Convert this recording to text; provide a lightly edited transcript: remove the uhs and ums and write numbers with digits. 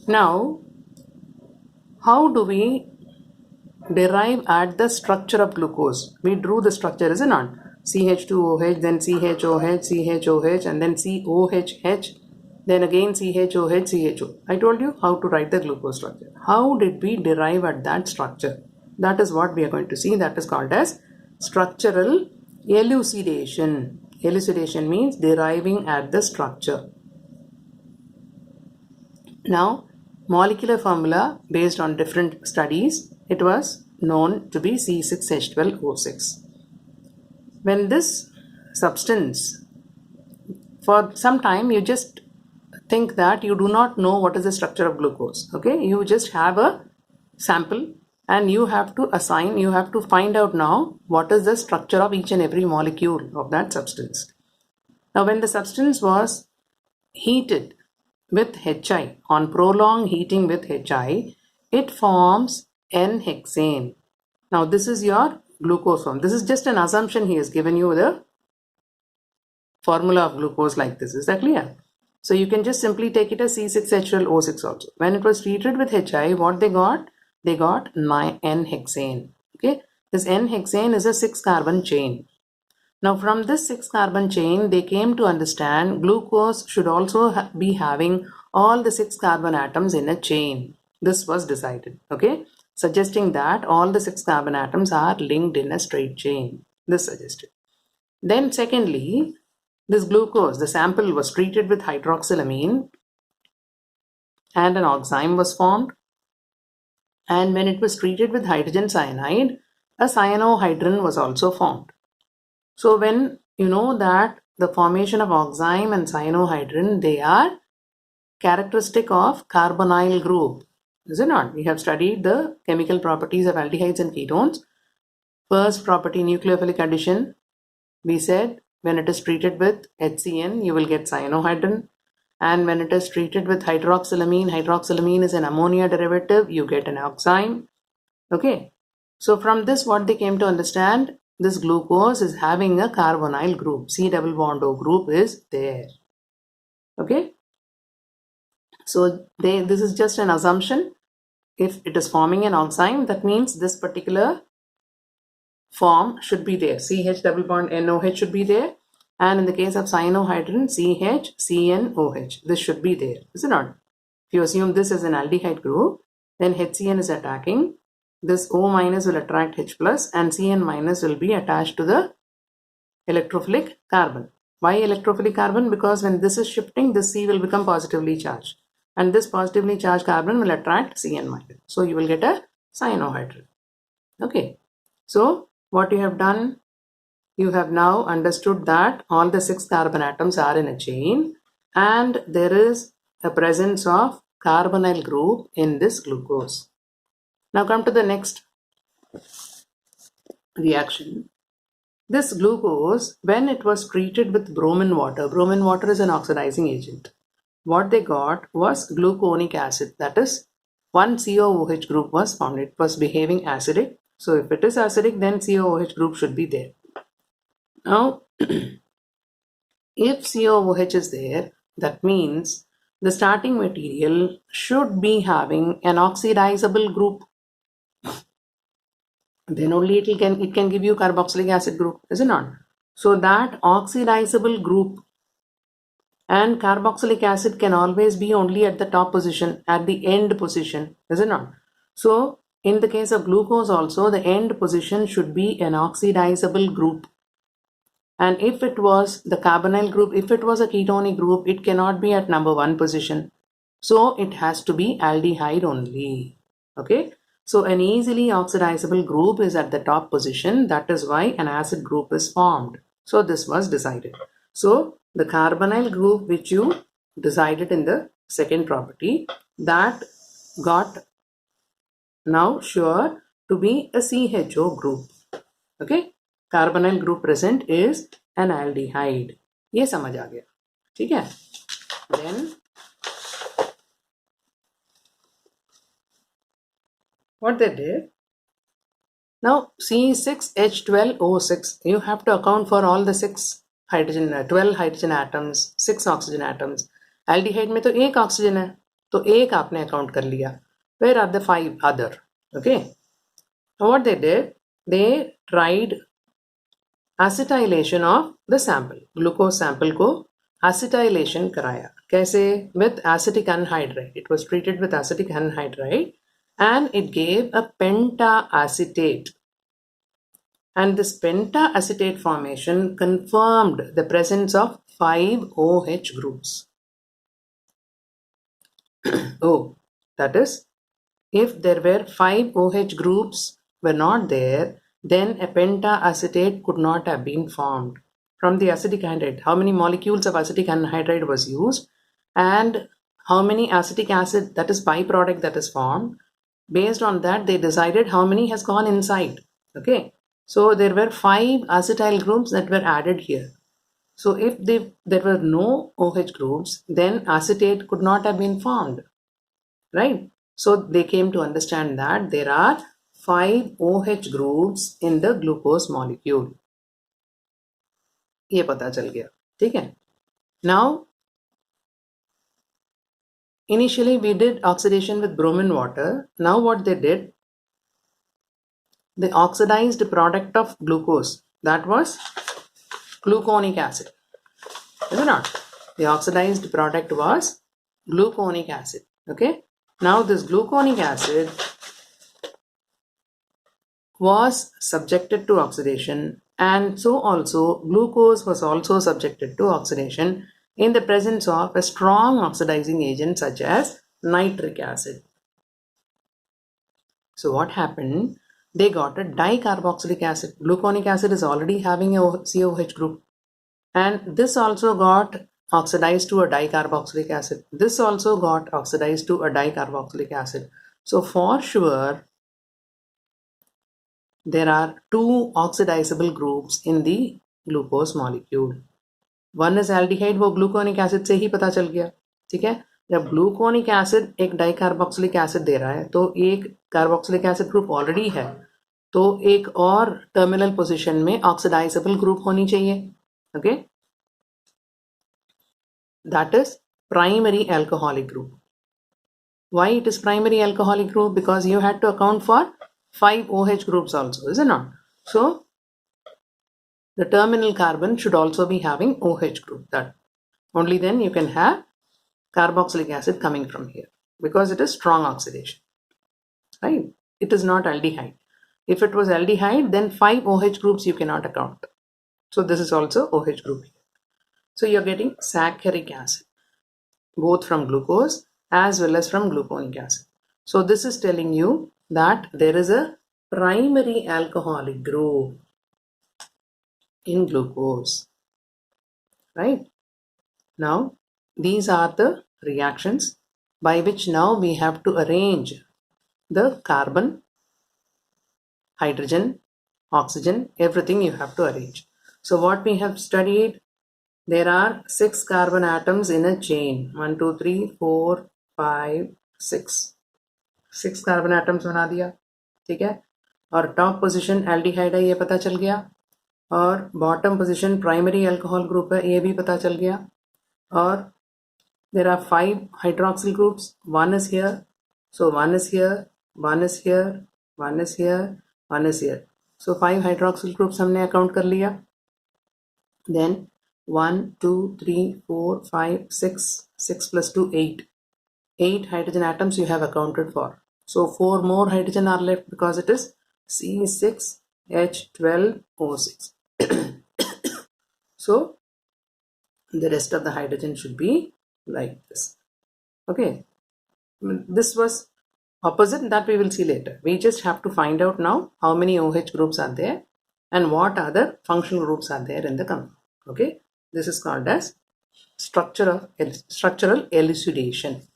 Now, how do we derive at the structure of glucose? We drew the structure, isn't it? CH2OH, then CHOH, CHOH, and then COHH, then again CHOH, CHO. I told you how to write the glucose structure. How did we derive at that structure? That is what we are going to see. That is called as structural elucidation. Elucidation means deriving at the structure. Now, molecular formula based on different studies, it was known to be C6H12O6. When this substance, for some time you just think that you do not know what is the structure of glucose. Okay, you just have a sample and you have to find out now what is the structure of each and every molecule of that substance. Now, when the substance was heated with HI, on prolonged heating with HI, it forms N-hexane. Now, this is your glucose form. This is just an assumption he has given you the formula of glucose like this. Is that clear? So, you can just simply take it as C6H12O6 also. When it was treated with HI, what they got? They got N-hexane. Okay, this N-hexane is a 6-carbon chain. Now, from this 6-carbon chain, they came to understand glucose should also be having all the 6 carbon atoms in a chain. This was decided, okay, suggesting that all the 6 carbon atoms are linked in a straight chain. This suggested. Then secondly, this glucose, the sample was treated with hydroxylamine and an oxime was formed. And when it was treated with hydrogen cyanide, a cyanohydrin was also formed. So when you know that the formation of oxime and cyanohydrin, they are characteristic of carbonyl group, is it not? We have studied the chemical properties of aldehydes and ketones. First property, nucleophilic addition. We said when it is treated with HCN, you will get cyanohydrin. And when it is treated with hydroxylamine is an ammonia derivative, you get an oxime. Okay. So from this, what they came to understand, this glucose is having a carbonyl group. C double bond O group is there. Okay. So this is just an assumption. If it is forming an oxime, that means this particular form should be there. CH double bond NOH should be there. And in the case of cyanohydrin, CH, CNOH. This should be there. Is it not? If you assume this is an aldehyde group, then HCN is attacking. This O minus will attract H plus and CN minus will be attached to the electrophilic carbon. Why electrophilic carbon? Because when this is shifting, this C will become positively charged. And this positively charged carbon will attract CN minus. So you will get a cyanohydrin. Okay. So what you have done, you have now understood that all the 6 carbon atoms are in a chain and there is a presence of carbonyl group in this glucose. Now come to the next reaction. This glucose, when it was treated with bromine water is an oxidizing agent. What they got was gluconic acid, that is one COOH group was formed. It was behaving acidic. So if it is acidic, then COOH group should be there. Now, if COOH is there, that means the starting material should be having an oxidizable group. Then only it can give you carboxylic acid group, is it not? So that oxidizable group and carboxylic acid can always be only at the top position, at the end position, is it not? So in the case of glucose also, the end position should be an oxidizable group. And if it was the carbonyl group, if it was a ketonic group, it cannot be at number 1 position. So it has to be aldehyde only. Okay. So an easily oxidizable group is at the top position. That is why an acid group is formed. So this was decided. So the carbonyl group which you decided in the second property, that got now sure to be a CHO group. Okay. Carbonyl group present is an aldehyde. ये समझ आ गया. ठीक है. Then what they did, now C6H12O6, you have to account for all the 12 hydrogen atoms, 6 oxygen atoms. Aldehyde में तो एक oxygen है. तो एक आपने अकाउंट कर लिया. Where are the 5 other? Okay. Now what they did, they tried acetylation of the sample. Glucose sample को acetylation कराया. कैसे? With acetic anhydride. It was treated with acetic anhydride and it gave a pentaacetate. And this pentaacetate formation confirmed the presence of 5 OH groups. Oh, that is, if there were 5 OH groups were not there, then a pentaacetate could not have been formed. From the acetic anhydride, how many molecules of acetic anhydride was used and how many acetic acid, that is byproduct, that is formed. Based on that, they decided how many has gone inside. Okay, so there were 5 acetyl groups that were added here. So if there were no OH groups, then acetate could not have been formed, right? So they came to understand that there are 5 OH groups in the glucose molecule. ये पता चल गया, ठीक है? Now, initially we did oxidation with bromine water. Now what they did, they oxidized the product of glucose. That was gluconic acid. Is it not? The oxidized product was gluconic acid. Okay. Now this gluconic acid was subjected to oxidation, and so also glucose was also subjected to oxidation in the presence of a strong oxidizing agent such as nitric acid. So what happened? They got a dicarboxylic acid. Gluconic acid is already having a COH group, and this also got oxidized to a dicarboxylic acid. This also got oxidized to a dicarboxylic acid. So for sure, there are 2 oxidizable groups in the glucose molecule. One is aldehyde, वो gluconic acid से ही पता चल गया, ठीक है? जब gluconic acid एक dicarboxylic acid दे रहा है, तो एक carboxylic acid group already है, तो एक और terminal position में oxidizable group होनी चाहिए, okay? That is primary alcoholic group. Why it is primary alcoholic group? Because you had to account for 5 OH groups also, is it not? So the terminal carbon should also be having OH group. That only then you can have carboxylic acid coming from here, because it is strong oxidation, right? It is not aldehyde. If it was aldehyde, then 5 OH groups you cannot account. So this is also OH group here. So you're getting saccharic acid, both from glucose as well as from gluconic acid. So this is telling you that there is a primary alcoholic group in glucose, right? Now, these are the reactions by which now we have to arrange the carbon, hydrogen, oxygen, everything you have to arrange. So what we have studied, there are 6 carbon atoms in a chain. 1, 2, 3, 4, 5, 6. 6 carbon atoms बना दिया, ठीक है? और top position aldehyde है, ये पता चल गया, और bottom position primary alcohol group है, ये भी पता चल गया. और there are 5 hydroxyl groups. One is here, so one is here, one is here, one is here, one is here. So 5 hydroxyl groups हमने अकाउंट कर लिया. Then 1, 2, 3, 4, 5, 6. 6 plus 2, 8. 8 hydrogen atoms you have accounted for. So 4 more hydrogen are left because it is C6H12O6. So the rest of the hydrogen should be like this. Okay, this was opposite, that we will see later. We just have to find out now how many OH groups are there and what other functional groups are there in the compound. Okay, this is called as structural elucidation.